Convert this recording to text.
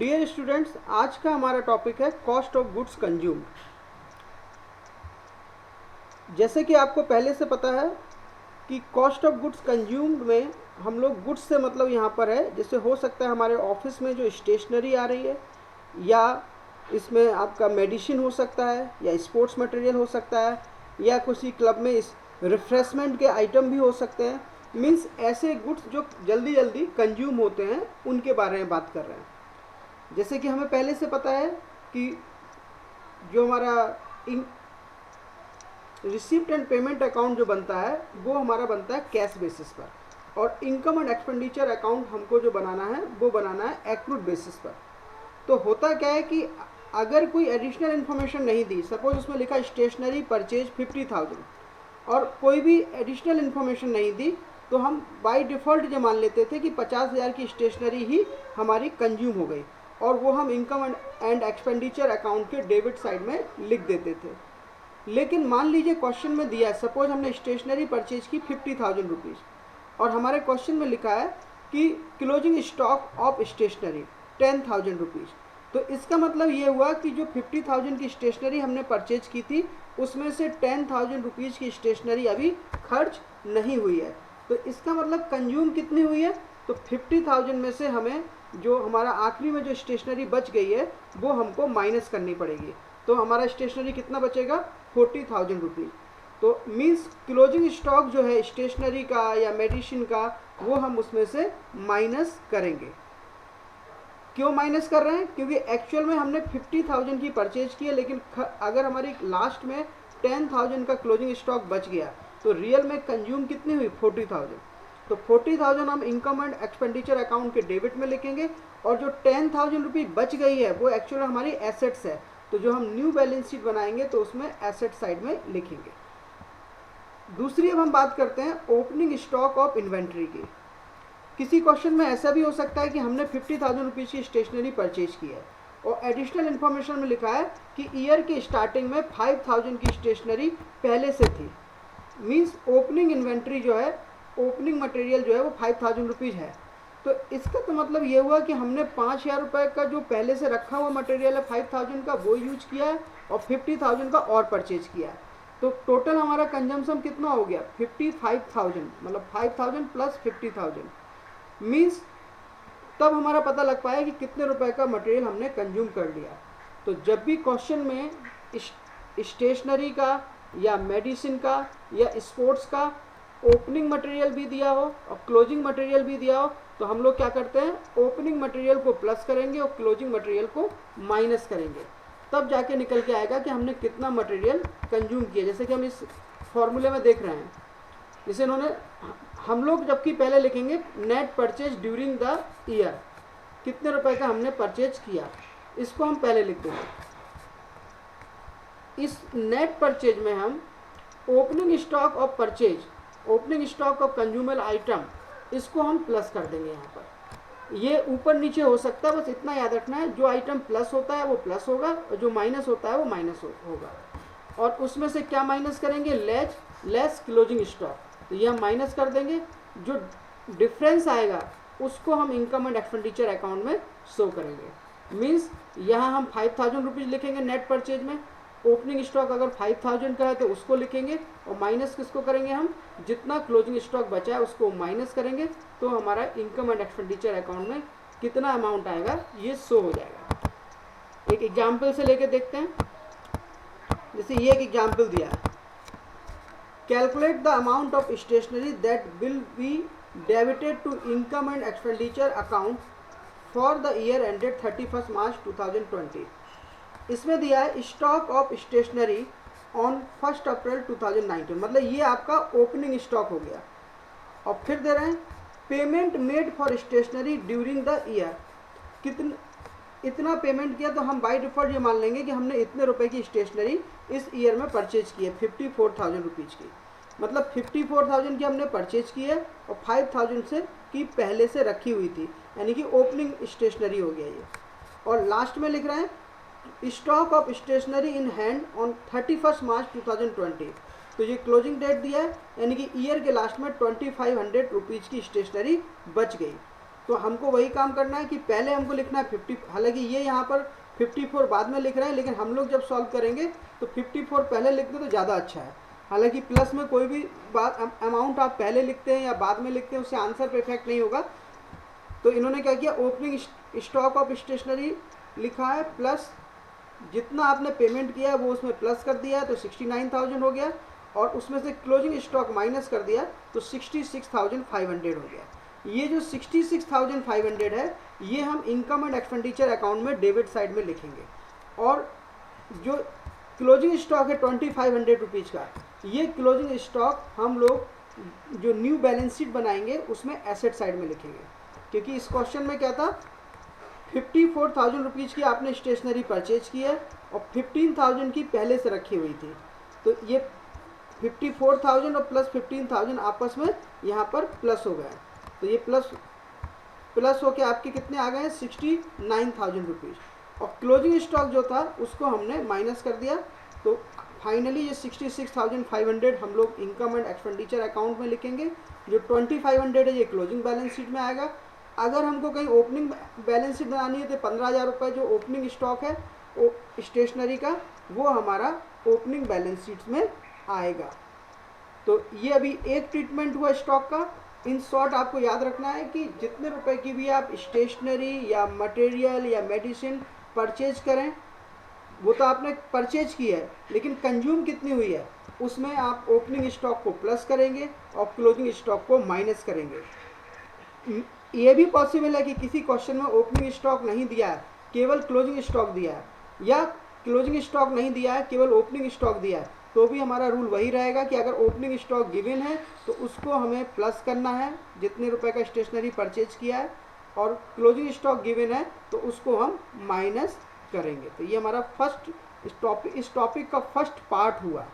Dear students, आज का हमारा टॉपिक है कॉस्ट ऑफ गुड्स कंज्यूम्ड। जैसे कि आपको पहले से पता है कि कॉस्ट ऑफ गुड्स कंज्यूम्ड में हम लोग गुड्स से मतलब यहाँ पर है, जैसे हो सकता है हमारे ऑफिस में जो स्टेशनरी आ रही है, या इसमें आपका मेडिसिन हो सकता है, या स्पोर्ट्स मटेरियल हो सकता है, या किसी क्लब में इस रिफ्रेशमेंट के आइटम भी हो सकते हैं। मीन्स ऐसे गुड्स जो जल्दी जल्दी कंज्यूम होते हैं उनके बारे में बात कर रहे हैं। जैसे कि हमें पहले से पता है कि जो हमारा रिसिप्ट एंड पेमेंट अकाउंट जो बनता है वो हमारा बनता है कैश बेसिस पर, और इनकम एंड एक्सपेंडिचर अकाउंट हमको जो बनाना है वो बनाना है एक्रूड बेसिस पर। तो होता क्या है कि अगर कोई एडिशनल इन्फॉर्मेशन नहीं दी, सपोज उसमें लिखा स्टेशनरी परचेज 50,000 और कोई भी एडिशनल इन्फॉर्मेशन नहीं दी, तो हम बाय डिफ़ॉल्ट ये मान लेते थे कि 50,000 की स्टेशनरी ही हमारी कंज्यूम हो गई, और वो हम इनकम एंड एक्सपेंडिचर अकाउंट के डेबिट साइड में लिख देते थे। लेकिन मान लीजिए क्वेश्चन में दिया है, सपोज हमने स्टेशनरी परचेज की 50,000 रुपीज़, और हमारे क्वेश्चन में लिखा है कि closing stock of stationery 10,000 rupees. तो इसका मतलब ये हुआ कि जो 50,000 की स्टेशनरी हमने परचेज की थी उसमें से 10,000 रुपीज़ की स्टेशनरी अभी खर्च नहीं हुई है। तो इसका मतलब कंज्यूम कितनी हुई है, तो 50,000 में से हमें जो हमारा आखिरी में जो स्टेशनरी बच गई है वो हमको माइनस करनी पड़ेगी। तो हमारा स्टेशनरी कितना बचेगा, 40,000 रुपीज़। तो मीन्स क्लोजिंग स्टॉक जो है स्टेशनरी का या मेडिसिन का वो हम उसमें से माइनस करेंगे। क्यों माइनस कर रहे हैं, क्योंकि एक्चुअल में हमने 50,000 की परचेज की है, लेकिन अगर हमारी लास्ट में 10,000 का क्लोजिंग स्टॉक बच गया तो रियल में कंज्यूम कितनी हुई, 40,000। तो 40,000 हम इनकम एंड एक्सपेंडिचर अकाउंट के डेबिट में लिखेंगे, और जो 10,000 रुपये बच गई है वो एक्चुअल हमारी एसेट्स है। तो जो हम न्यू बैलेंस शीट बनाएंगे तो उसमें एसेट साइड में लिखेंगे। दूसरी अब हम बात करते हैं ओपनिंग स्टॉक ऑफ इन्वेंट्री की। किसी क्वेश्चन में ऐसा भी हो सकता है कि हमने 50,000 रुपीज़ की स्टेशनरी परचेज की है और एडिशनल इन्फॉर्मेशन में लिखा है कि ईयर की स्टार्टिंग में 5,000 की स्टेशनरी पहले से थी। मीन्स ओपनिंग इन्वेंट्री जो है, ओपनिंग मटेरियल जो है वो 5,000 रुपीज़ है। तो इसका तो मतलब ये हुआ कि हमने 5,000 रुपये का जो पहले से रखा हुआ मटेरियल है 5,000 का वो यूज किया है, और 50,000 का और परचेज किया है। तो टोटल हमारा कंजम्पशन कितना हो गया, 55,000, मतलब 5,000 प्लस 50,000। मीन्स तब हमारा पता लग पाया कि कितने रुपए का मटेरियल हमने कंज्यूम कर लिया। तो जब भी क्वेश्चन में स्टेशनरी का या मेडिसिन का या स्पोर्ट्स का ओपनिंग मटेरियल भी दिया हो और क्लोजिंग मटेरियल भी दिया हो, तो हम लोग क्या करते हैं, ओपनिंग मटेरियल को प्लस करेंगे और क्लोजिंग मटेरियल को माइनस करेंगे। तब जाके निकल के आएगा कि हमने कितना मटेरियल कंज्यूम किया। जैसे कि हम इस फॉर्मूले में देख रहे हैं, जैसे इन्होंने, हम लोग जबकि पहले लिखेंगे net purchase during the year, कितने रुपए का हमने परचेज किया, इसको हम पहले लिख देंगे। इस नेट परचेज में हम opening stock of purchase, opening stock of consumable item, इसको हम प्लस कर देंगे। यहाँ पर ये ऊपर नीचे हो सकता है, बस इतना याद रखना है, जो आइटम प्लस होता है वो प्लस होगा और जो माइनस होता है वो माइनस होगा। और उसमें से क्या माइनस करेंगे, लेस क्लोजिंग स्टॉक, तो ये हम माइनस कर देंगे। जो डिफरेंस आएगा उसको हम इनकम एंड एक्सपेंडिचर अकाउंट में शो करेंगे। मीन्स यहाँ हम 5,000 रुपीज़ लिखेंगे नेट परचेज में, ओपनिंग स्टॉक अगर 5,000 का है तो उसको लिखेंगे, और माइनस किसको करेंगे, हम जितना क्लोजिंग स्टॉक बचा है उसको माइनस करेंगे। तो हमारा इनकम एंड एक्सपेंडिचर अकाउंट में कितना अमाउंट आएगा ये शो हो जाएगा। एक एग्जाम्पल से लेके देखते हैं। जैसे ये एक एग्जाम्पल दिया है, calculate the amount of stationery that will be debited to income and expenditure account for the year ended 31 March 2020। इसमें दिया है stock of stationery on 1 April 2019, मतलब ये आपका ओपनिंग स्टॉक हो गया। और फिर दे रहे हैं payment made for stationery during the year, इतना पेमेंट किया, तो हम बाय डिफ़ॉल्ट ये मान लेंगे कि हमने इतने रुपए की स्टेशनरी इस ईयर में परचेज की है, 54,000 रुपीज़ की। मतलब 54,000 की हमने परचेज की है और 5,000 से की पहले से रखी हुई थी, यानी कि ओपनिंग स्टेशनरी हो गया ये। और लास्ट में लिख रहे हैं stock of stationery in hand on 31 March 2020। तो ये क्लोजिंग डेट दिया है, यानी कि ईयर के लास्ट में 2,500 रुपीज़ की स्टेशनरी बच गई। तो हमको वही काम करना है कि पहले हमको लिखना है 50, हालांकि ये यहाँ पर 54 बाद में लिख रहे हैं, लेकिन हम लोग जब सॉल्व करेंगे तो 54 पहले लिख दे तो ज़्यादा अच्छा है। हालांकि प्लस में कोई भी बात अमाउंट आप पहले लिखते हैं या बाद में लिखते हैं उससे आंसर पे इफेक्ट नहीं होगा। तो इन्होंने क्या किया, ओपनिंग स्टॉक ऑफ स्टेशनरी लिखा है प्लस जितना आपने पेमेंट किया है वो उसमें प्लस कर दिया है तो 69,000 हो गया, और उसमें से क्लोजिंग स्टॉक माइनस कर दिया तो 66,500 हो गया। ये जो 66,500 है ये हम इनकम एंड एक्सपेंडिचर अकाउंट में डेबिट साइड में लिखेंगे, और जो क्लोजिंग स्टॉक है 2,500 रुपीज़ का, ये क्लोजिंग स्टॉक हम लोग जो न्यू बैलेंस शीट बनाएंगे उसमें एसेट साइड में लिखेंगे। क्योंकि इस क्वेश्चन में क्या था, 54,000 रुपीज़ की आपने स्टेशनरी परचेज की है और 15,000 की पहले से रखी हुई थी, तो ये 54,000 और प्लस 15,000 आपस में यहाँ पर प्लस हो गए, तो ये प्लस होके आपके कितने आ गए हैं 69,000 रुपीज़, और क्लोजिंग स्टॉक जो था उसको हमने माइनस कर दिया, तो फाइनली ये 66,500 हम लोग इनकम एंड एक्सपेंडिचर अकाउंट में लिखेंगे। जो 2,500 है ये क्लोजिंग बैलेंस शीट में आएगा। अगर हमको कहीं ओपनिंग बैलेंस शीट बनानी है तो 15,000 रुपये जो ओपनिंग स्टॉक है स्टेशनरी का वो हमारा ओपनिंग बैलेंस शीट में आएगा। तो ये अभी एक ट्रीटमेंट हुआ स्टॉक का। इन शॉर्ट आपको याद रखना है कि जितने रुपए की भी आप स्टेशनरी या मटेरियल या मेडिसिन परचेज करें वो तो आपने परचेज की है, लेकिन कंज्यूम कितनी हुई है उसमें आप ओपनिंग स्टॉक को प्लस करेंगे और क्लोजिंग स्टॉक को माइनस करेंगे। ये भी पॉसिबल है कि किसी क्वेश्चन में ओपनिंग स्टॉक नहीं दिया है केवल क्लोजिंग स्टॉक दिया है, या क्लोजिंग स्टॉक नहीं दिया है केवल ओपनिंग स्टॉक दिया है, तो भी हमारा रूल वही रहेगा कि अगर ओपनिंग स्टॉक गिवन है तो उसको हमें प्लस करना है जितने रुपए का स्टेशनरी परचेज किया है, और क्लोजिंग स्टॉक गिवन है तो उसको हम माइनस करेंगे। तो ये हमारा फर्स्ट इस टॉपिक का फर्स्ट पार्ट हुआ।